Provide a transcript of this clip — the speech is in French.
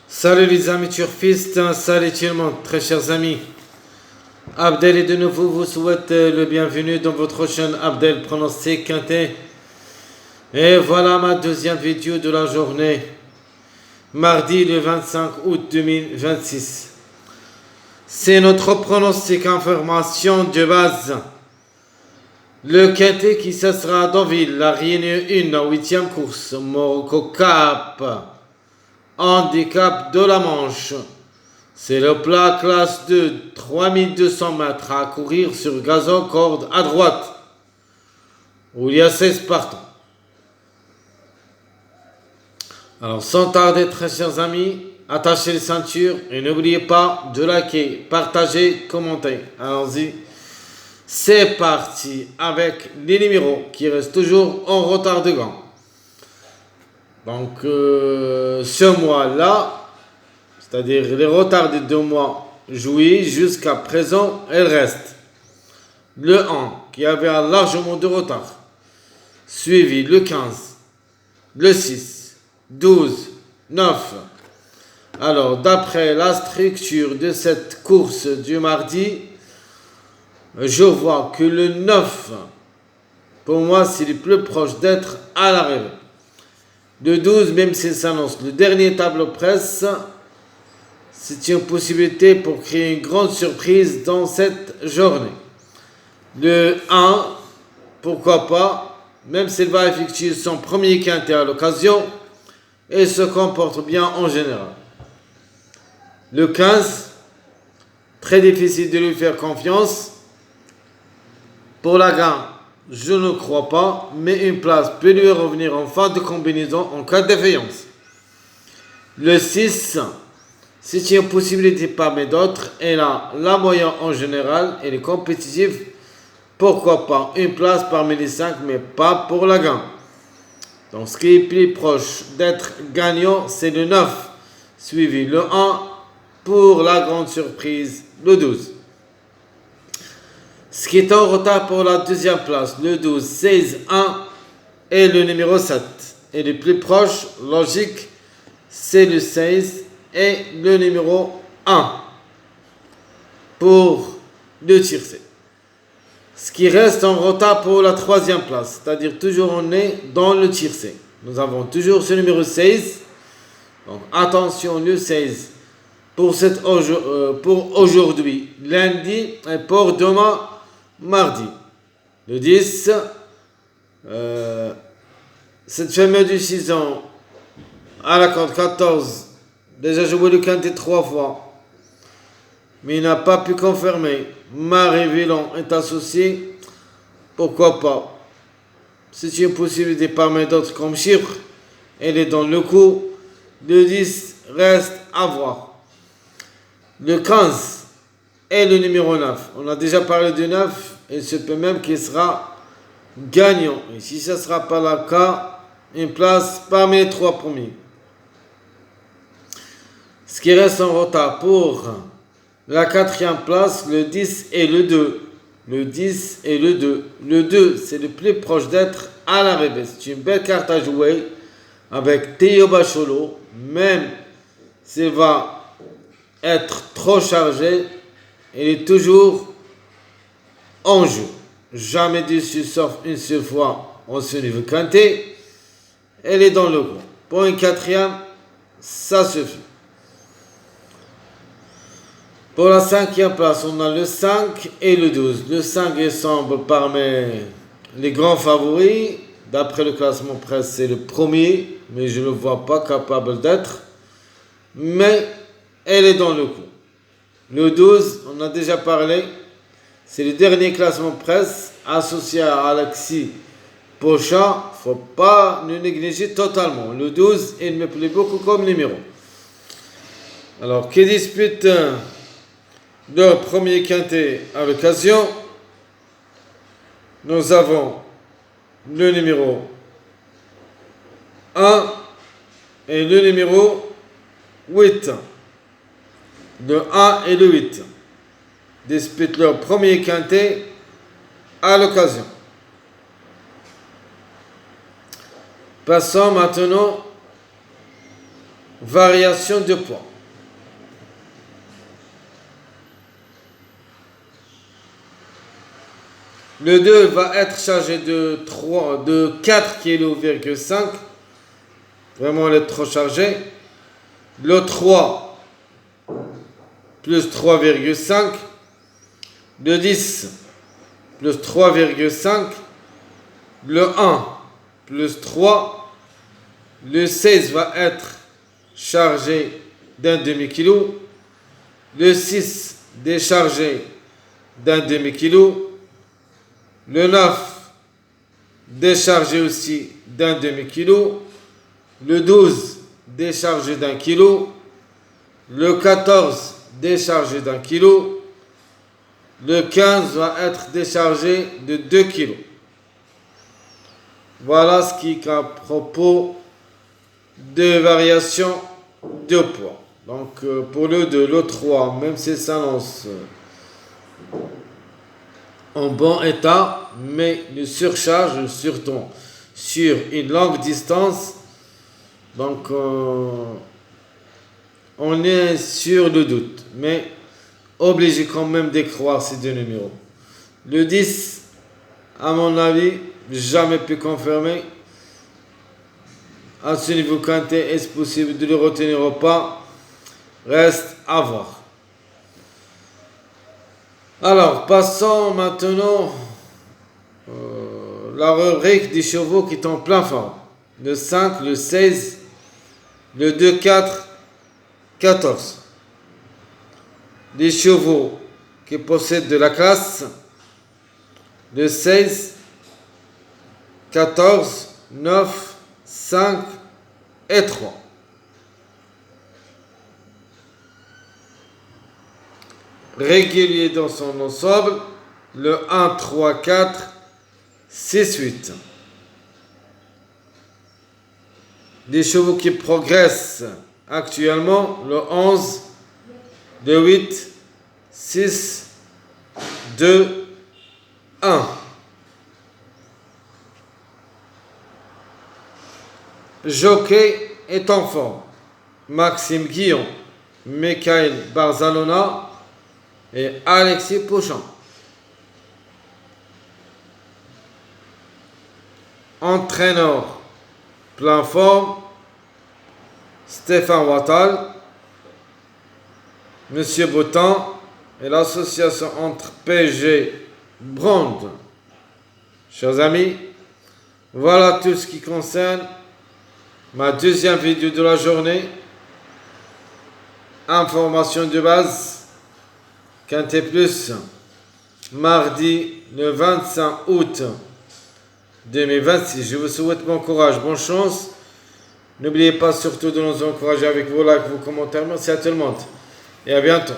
Salut les amis turfistes, salut tout le monde, très chers amis. Abdel est de nouveau vous souhaite le bienvenu dans votre chaîne Abdel Pronostic Quintet. Et voilà ma deuxième vidéo de la journée, mardi le 25 août 2026. C'est notre pronostic information de base. Le Quintet qui cessera à Deauville, la Réunion 1, la 8e course, Morocco Cap, handicap de la Manche. C'est le plat classe 2, 3200 mètres à courir sur gazon corde à droite, où il y a 16 partants. Alors sans tarder, très chers amis, attachez les ceintures et n'oubliez pas de liker, partager, commenter. Allons-y. C'est parti avec les numéros qui restent toujours en retard de gants. Donc ce mois-là, c'est-à-dire les retards des 2 mois joués jusqu'à présent, elles restent. Le 1 qui avait largement de retard, suivi le 15, le 6, 12, 9. Alors d'après la structure de cette course du mardi, je vois que le 9, pour moi, c'est le plus proche d'être à l'arrivée. Le 12, même s'il s'annonce le dernier tableau presse, c'est une possibilité pour créer une grande surprise dans cette journée. Le 1, pourquoi pas, même s'il va effectuer son premier quintet à l'occasion et se comporte bien en général. Le 15, très difficile de lui faire confiance. Pour la gagne, je ne crois pas, mais une place peut lui revenir en fin de combinaison en cas de défaillance. Le 6, c'est une possibilité parmi d'autres, et là, la moyenne en général, elle est compétitive. Pourquoi pas une place parmi les 5, mais pas pour la gagne. Donc, ce qui est plus proche d'être gagnant, c'est le 9, suivi le 1, pour la grande surprise, le 12. Ce qui est en retard pour la deuxième place, le 12, 16, 1 et le numéro 7. Et le plus proche, logique, c'est le 16 et le numéro 1 pour le tiercé. Ce qui reste en retard pour la troisième place, c'est-à-dire toujours on est dans le tiercé. Nous avons toujours ce numéro 16. Donc attention, le 16 pour aujourd'hui, lundi, et pour demain, mardi. Le 10, cette fameuse décision à la corde 14, déjà joué le quintet 3 fois, mais il n'a pas pu confirmer. Marie Villon est associé, pourquoi pas. C'est une possibilité parmi d'autres comme chiffre, elle est dans le coup. Le 10 reste à voir. Le 15 et le numéro 9. On a déjà parlé du 9, et il se peut même qu'il sera gagnant. Et si ce ne sera pas le cas, une place parmi les 3 premiers. Ce qui reste en retard pour la quatrième place, le 10 et le 2. Le 10 et le 2. Le 2, c'est le plus proche d'être à l'arrivée. C'est une belle carte à jouer avec Théo Bacholo. Même s'il va être trop chargé, il est toujours en jeu. Jamais déçu sauf une seule fois en ce niveau quintet. Elle est dans le groupe. Pour une quatrième, ça suffit. Pour la cinquième place, on a le 5 et le 12. Le 5 semble parmi les grands favoris. D'après le classement presse, c'est le premier, mais je ne le vois pas capable d'être. Mais elle est dans le coup. Le 12, on a déjà parlé, c'est le dernier classement presse associé à Alexis Pochin. Il ne faut pas le négliger totalement. Le 12, il me plaît beaucoup comme numéro. Alors, qui dispute leur premier quintet à l'occasion, nous avons le numéro 1 et le numéro 8. Le 1 et le 8 disputent leur premier quintet à l'occasion. Passons maintenant variation de poids. Le 2 va être chargé de 4,5 kg. Vraiment, elle est trop chargée. Le 3 plus 3,5. Le 10 plus 3,5. Le 1 plus 3. Le 16 va être chargé d'un demi-kilo. Le 6 déchargé d'un demi-kilo. Le 9 déchargé aussi d'un demi-kilo. Le 12 déchargé d'un kilo. Le 14 déchargé d'un kilo. Le 15 va être déchargé de 2 kilos. Voilà ce qui est à propos de variation de poids. Donc pour le 2, le 3, même si ça s'annonce en bon état, mais le surcharge surtout sur une longue distance. Donc on est sur le doute, mais obligé quand même de croire ces deux numéros. Le 10, à mon avis, jamais pu confirmer. À ce niveau quintet, est-ce possible de le retenir ou pas? Reste à voir. Alors, passons maintenant la rubrique des chevaux qui sont en plein forme. Le 5, le 16, le 2, 4, 14. Les chevaux qui possèdent de la classe. Le 16, 14, 9, 5 et 3. Régulier dans son ensemble, le 1, 3, 4, 6, 8. Les chevaux qui progressent actuellement, le 11, le 8, 6, 2, 1. Jockey est en forme. Maxime Guillon, Michael Barzalona et Alexis Pouchon. Entraîneur, plein forme, Stéphane Wattal, Monsieur Boutan et l'association entre PSG Brand. Chers amis, voilà tout ce qui concerne ma deuxième vidéo de la journée. Information de base, Quintet Plus, mardi le 25 août 2026. Je vous souhaite bon courage, bonne chance. N'oubliez pas surtout de nous encourager avec vos likes, vos commentaires. Merci à tout le monde et à bientôt.